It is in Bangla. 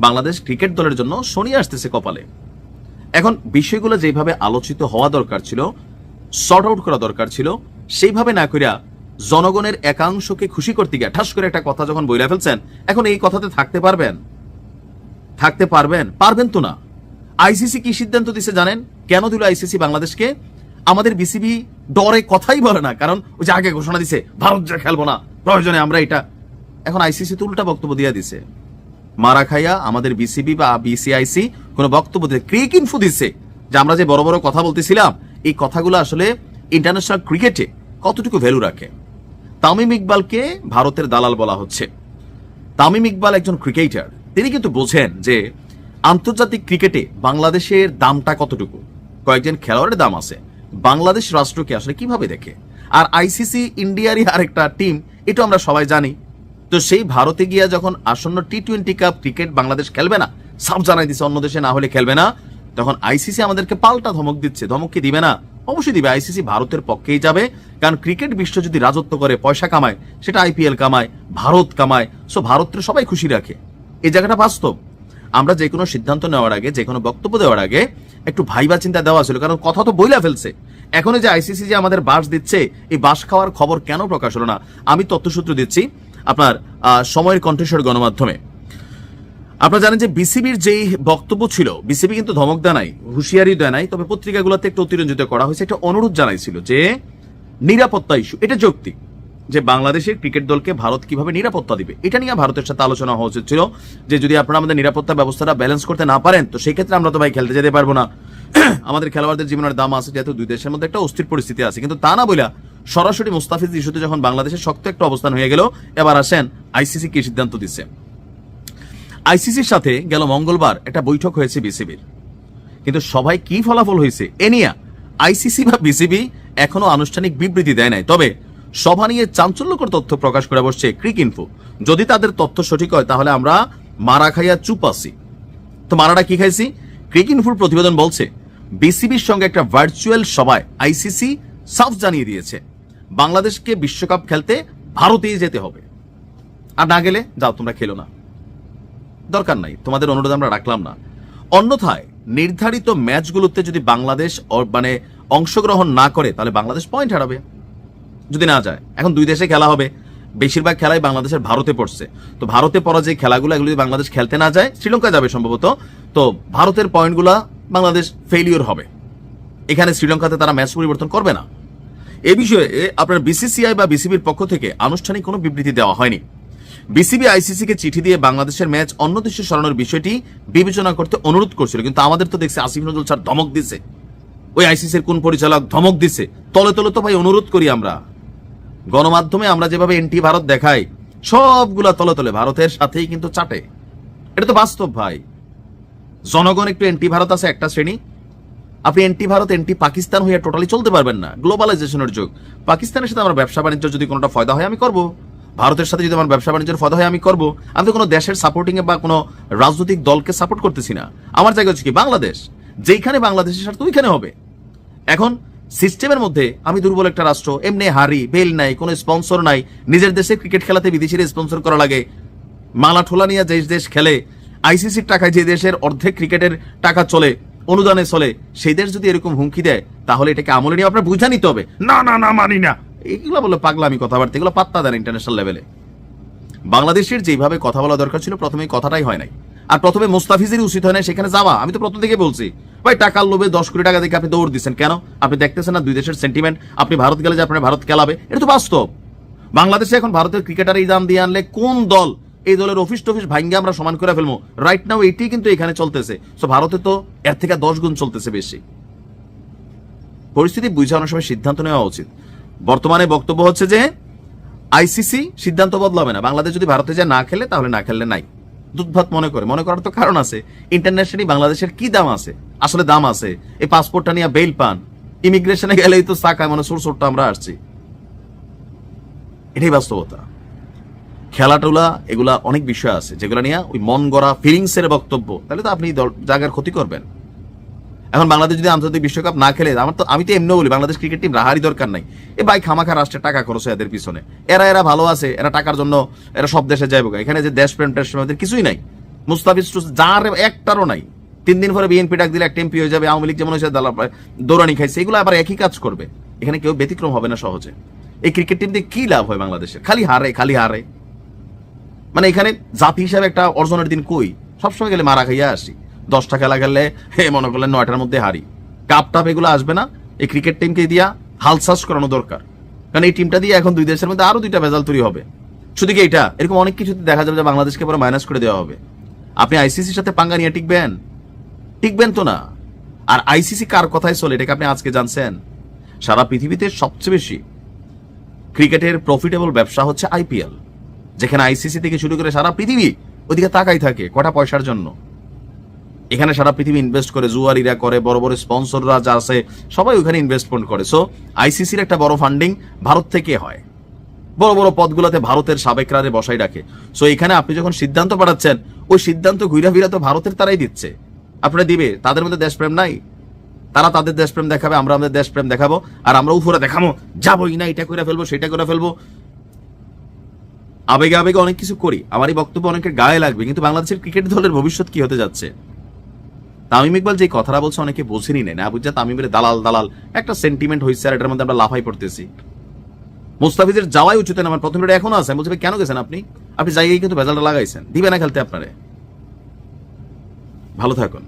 বাংলাদেশ ক্রিকেট দলের জন্য শনি আসতেছে কপালে। এখন বিষয়গুলো যেভাবে আলোচিত হওয়া দরকার ছিল, সর্ট আউট করা দরকার ছিল, সেইভাবে না করিয়া জনগণের একাংশকে খুশি করতে গিয়ে ঠাস করে একটা কথা যখন বইলা ফেলছেন, এখন এই কথাতে থাকতে পারবেন? পারবেন তো না। আইসিসি কি সিদ্ধান্ত দিছে জানেন? কেন দিল আইসিসি বাংলাদেশকে? আমাদের বিসিবি ডরে কথাই বলে না, কারণ ওই যে আগে ঘোষণা দিছে ভারত যা খেলবো না, প্রয়োজনে আমরা এটা। এখন আইসিসি তো উল্টা বক্তব্য দিয়ে দিছে, মারা খাইয়া আমাদের বিসিবি বা বিসিআইসি কোনো বক্তব্য দিয়ে ক্রিক ইনফো দিচ্ছে যে আমরা যে বড় বড় কথা বলতেছিলাম এই কথাগুলো আসলে ইন্টারন্যাশনাল ক্রিকেটে কতটুকু ভ্যালু রাখে। তামিম ইকবালকে ভারতের দালাল বলা হচ্ছে। তামিম ইকবাল একজন ক্রিকেটার, তিনি কিন্তু বোঝেন যে আন্তর্জাতিক ক্রিকেটে বাংলাদেশের দামটা কতটুকু। কয়েকজন খেলোয়াড়ের দাম আছে, বাংলাদেশ রাষ্ট্রকে আসলে কিভাবে দেখে। আর আইসিসি ইন্ডিয়ারই আরেকটা টিম, এটা আমরা সবাই জানি। তো সেই ভারতে গিয়া যখন আসন্ন টি-20 কাপ ক্রিকেট বাংলাদেশ খেলবে না, সাফ জানাই দিচ্ছে অন্য দেশে না হলে খেলবে না, তখন আইসিসি আমাদেরকে পাল্টা ধমক দিচ্ছে। ধমক কি দিবে না? অবশ্যই দিবে। আইসিসি ভারতের পক্ষেই যাবে, কারণ ক্রিকেট বিশ্ব যদি রাজত্ব করে, পয়সা কামায়, সেটা আইপিএল কামায়, ভারত কামায়, সো ভারতের সবাই খুশি রাখে। এই জায়গাটা বাস্তব। আমরা যে কোনো সিদ্ধান্ত নেওয়ার আগে, যে কোনো বক্তব্য দেওয়ার আগে একটু ভাইবা চিন্তা দেওয়া ছিল, কারণ কথা তো বইলা ফেলছে। এখন যে আইসিসি যে আমাদের বাস দিচ্ছে, এই বাস খাওয়ার খবর কেন প্রকাশ হলো না? আমি তথ্যসূত্র দিচ্ছি আপনার সময়ের কণ্ঠস্বর গণমাধ্যমে। আপনারা জানেন যে বিসিবির যেই বক্তব্য ছিল, বিসিবি কিন্তু ধমক দেয় নাই, হুঁশিয়ারি দেয় নাই, তবে পত্রিকাগুলোতে একটু অতিরঞ্জিত করা হয়েছে, একটা অনুরোধ জানাইছিল যে নিরাপত্তা ইস্যু, এটা যৌক্তিক যে বাংলাদেশের ক্রিকেট দলকে ভারত কিভাবে নিরাপত্তা দিবে, এটা নিয়ে ভারতের সাথে আলোচনা হওয়া উচিত ছিল যে যদি আপনারা আমাদের নিরাপত্তা ব্যবস্থাটা ব্যালেন্স করতে না পারেন, তো সেই ক্ষেত্রে আমরা তো ভাই খেলতে যেতে পারবো না। আমাদের খেলোয়াড়দের জীবনের দাম আছে, যেহেতু দুই দেশের মধ্যে একটা অস্থির পরিস্থিতি আছে। কিন্তু তা না বইলা সরাসরি মুস্তাফিজ ইস্যুতে যখন বাংলাদেশের শক্ত একটা অবস্থান হয়ে গেল, এবার আসেন আইসিসি কি সিদ্ধান্ত দিচ্ছে। আইসিসির সাথে গেল মঙ্গলবার একটা বৈঠক হয়েছে বিসিবির, কিন্তু সবাই কি ফলাফল হয়েছে এ নিয়ে আইসিসি বা বিসিবি এখনো আনুষ্ঠানিক বিবৃতি দেয় নাই। তবে সভা নিয়ে চাঞ্চল্যকর তথ্য প্রকাশ করে বসছে ক্রিক ইনফো। যদি তাদের তথ্য সঠিক হয় তাহলে আমরা মারা খাইয়া চুপ আছি। তো মারাটা কি খাইছি? ক্রিক ইনফোর প্রতিবেদন বলছে বিসিবির সঙ্গে একটা ভার্চুয়াল সভায় আইসিসি সাফ জানিয়ে দিয়েছে বাংলাদেশকে বিশ্বকাপ খেলতে ভারতেই যেতে হবে, আর না গেলে যাও তোমরা খেলো না, দরকার নাই, তোমাদের অনুরোধ আমরা রাখলাম না। অন্যথায় নির্ধারিত ম্যাচগুলোতে যদি বাংলাদেশ মানে অংশগ্রহণ না করে তাহলে বাংলাদেশ পয়েন্ট হারাবে যদি না যায়। এখন দুই দেশে খেলা হবে, বেশিরভাগ খেলাই বাংলাদেশের ভারতে পড়ছে। তো ভারতে পড়া যে খেলাগুলো, এগুলো যদি বাংলাদেশ খেলতে না যায়, শ্রীলঙ্কা যাবে সম্ভবত, তো ভারতের পয়েন্টগুলা বাংলাদেশ ফেইলিওর হবে। এখানে শ্রীলঙ্কাতে তারা ম্যাচ পরিবর্তন করবে না। এ বিষয়ে আপনার বিসিসিআই বা বিসিবির পক্ষ থেকে আনুষ্ঠানিক কোনো বিবৃতি দেওয়া হয়নি। বিসিবি আইসিসিকে চিঠি দিয়ে বাংলাদেশের ম্যাচ অন্য দেশে সরানোর বিষয়টি বিবেচনা করতে অনুরোধ করছিল, কিন্তু আমাদের তো দেখছি আসিফ নজরুল স্যার ধমক দিছে, ওই আইসিসির কোন পরিচালক ধমক দিছে। তলে তলে তো ভাই অনুরোধ করি আমরা, গণমাধ্যমে আমরা যেভাবে এন্টি ভারত দেখাই, সবগুলা তলে তলে ভারতের সাথেই কিন্তু চাটে। এটা তো বাস্তব ভাই। জনগণ একটু এন্টি ভারত আছে একটা শ্রেণী, আপনি এন্টি ভারত এন্টি পাকিস্তান হয়ে টোটালি চলতে পারবেন না। গ্লোবালাইজেশনের যুগ, পাকিস্তানের সাথে আমার ব্যবসা বাণিজ্য যদি কোনোটা ফয়দা হয় আমি করব, ভারতের সাথে যদি আমার ব্যবসা বাণিজ্যের ফয়দা হয় আমি করব। আমি তো কোনো দেশের সাপোর্টিং এ বা কোনো রাজনৈতিক দলকে সাপোর্ট করতেছি না। আমার জায়গা হচ্ছে কি বাংলাদেশ, যেখানে বাংলাদেশের স্বার্থ ওইখানে হবে। এখন সিস্টেমের মধ্যে আমি দুর্বল একটা রাষ্ট্র, এমনি হারি, বেল নাই, কোনো স্পন্সর নাই, নিজের দেশে ক্রিকেট খেলাতে বিদেশিরা স্পন্সর করা লাগে, মালা ঠোলা নিয়ে যে দেশ খেলে, আইসিসির টাকায় যে দেশের অর্ধেক ক্রিকেটের টাকা চলে, অনুদানে চলে, সেই দেশ যদি এরকম হুমকি দেয় তাহলে এটাকে আমলে নিয়ে আপনার বুঝা নিতে হবে। না না না মানি না, এগুলো বলে পাগলামি কথাবার্তা, এগুলো পাত্তা দেন ইন্টারন্যাশনাল লেভেলে। বাংলাদেশের যেভাবে কথা বলা দরকার ছিল প্রথমে কথাটাই হয় নাই, আর প্রথমে মুস্তাফিজেরই উচিত হয় না সেখানে যাওয়া। আমি তো প্রথম থেকে বলছি ভাই, টাকার লোভে 10 কোটি টাকা দেখে আপনি দৌড় দিচ্ছেন কেন? আপনি দেখতেছেন না দুই দেশের সেন্টিমেন্ট, আপনি ভারত গেলে যে আপনার ভারত খেলাবে, এটা তো বাস্তব। বাংলাদেশে এখন ভারতের ক্রিকেটার এই দাম দিয়ে আনলে কোন দল এই দলের অফিস টফিস ভাঙ্গে আমরা সমান করে ফেলবো। রাইট নাও এটি কিন্তু এখানে চলতেছে, সো ভারতে তো এর থেকে 10 গুণ চলতেছে বেশি। পরিস্থিতি বুঝে অনেক সময় সিদ্ধান্ত নেওয়া উচিত। বর্তমানে বক্তব্য হচ্ছে যে আইসিসি সিদ্ধান্ত বদলাবে না, বাংলাদেশ যদি ভারতে যায় না খেলে তাহলে না খেললে নাই। দুধভাত মনে করার তো কারণ আছে। ইন্টারন্যাশনালি বাংলাদেশের কি দাম আছে? আসলে দাম আছে। এই পাসপোর্টটা নিয়ে বেল পান, ইমিগ্রেশনে গেলেই তো চাকায় মানে সুরসুরটা আমরা আসছি, এটাই বাস্তবতা। খেলাটুলা এগুলা অনেক বিষয় আছে যেগুলো নিয়ে ওই মন গড়া ফিলিংস এর বক্তব্য, তাহলে তো আপনি জায়গার ক্ষতি করবেন। এখন বাংলাদেশ যদি আন্তর্জাতিক বিশ্বকাপ না খেলে, আমি তো এমনিও বলি বাংলাদেশ ক্রিকেট টিম রাহারই দরকার নাই। এ ভাই খামাখা রাষ্ট্রের টাকা খরচ হয় এদের পিছনে, এরা ভালো আছে, এরা টাকার জন্য এরা সব দেশে যাইব। এখানে যে দেশপ্রেম টেশপ্রেম এদের কিছুই নাই, মুস্তাফিজ যার একটারও নাই। 3 দিন পরে বিএনপি ডাক দিলে একটা এমপি হয়ে যাবে, আওয়ামী লীগ যেমন হয়েছে দৌড়ানি খাইছে, এগুলো আবার একই কাজ করবে। এখানে কেউ ব্যতিক্রম হবে না সহজে। এই ক্রিকেট টিম দিয়ে কি লাভ হয় বাংলাদেশের? খালি হারে। মানে এখানে জাতি হিসাবে একটা অর্জনের দিন কই? সবসময় গেলে মারা খাইয়া আসি। 10টা খেলা খেললে মনে করলেন 9টার মধ্যে হারি। কাপ টাপ এগুলো আসবে না। এই ক্রিকেট টিমকে দিয়া হালসাস করানো দরকার, কারণ এই টিমটা দিয়ে এখন 2 দেশের মধ্যে আরো 2টা ভেজাল তৈরি হবে। শুধু কি এটা, এরকম অনেক কিছুতে দেখা যাবে যে বাংলাদেশকে পরে মাইনাস করে দেওয়া হবে। আপনি আইসিসির সাথে পাঙ্গা নিয়ে টিকবেন তো না। আর আইসিসি কার কথায় চলে এটাকে আপনি আজকে জানছেন? সারা পৃথিবীতে সবচেয়ে বেশি ক্রিকেটের প্রফিটেবল ব্যবসা হচ্ছে আইপিএল, যেখানে আইসিসি থেকে শুরু করে সারা পৃথিবী ওদিকে তাকাই থাকে কটা পয়সার জন্য। এখানে সারা পৃথিবী ইনভেস্ট করে, জুয়ারিরা করে, বড় বড় স্পন্সররা যা আছে সবাই ওখানে ইনভেস্টমেন্ট করে। সো আইসিসির একটা বড় ফান্ডিং ভারত থেকে হয়। বড় বড় পদগুলোতে ভারতের সাবেকরারে বসাই রাখে। সো এখানে আপনি যখন সিদ্ধান্ত পাঠাচ্ছেন, ওই সিদ্ধান্ত ঘুরা ফিরা তো ভারতের তারাই দিচ্ছে, আপনারা দিবে। তাদের মধ্যে দেশপ্রেম নাই? তারা তাদের দেশপ্রেম দেখাবে, আমরা আমাদের দেশপ্রেম দেখাবো, আর আমরা উপরে দেখাবো যাবোই না, এটা করে ফেলবো, সেটা করে ফেলবো। আবেগে অনেক কিছু করি, আমার এই বক্তব্য অনেকের গায়ে লাগবে, কিন্তু বাংলাদেশের ক্রিকেট দলের ভবিষ্যৎ কি হতে যাচ্ছে? তামিম ইকবাল যে কথাটা বলছে অনেকে বোঝেনি না, বুঝছে তামিমের দালাল একটা সেন্টিমেন্ট হয়েছে, আর এটার মধ্যে আমরা লাফাই পড়তেছি। মুস্তাফিজের যাওয়াই উচিত না। আমার প্রথম রেটে এখনো আছে, বলছে কেন গেছেন আপনি জায়গায় কিন্তু ভেজালটা লাগাইছেন, দিবে না খেলতে আপনারে। ভালো থাকুন।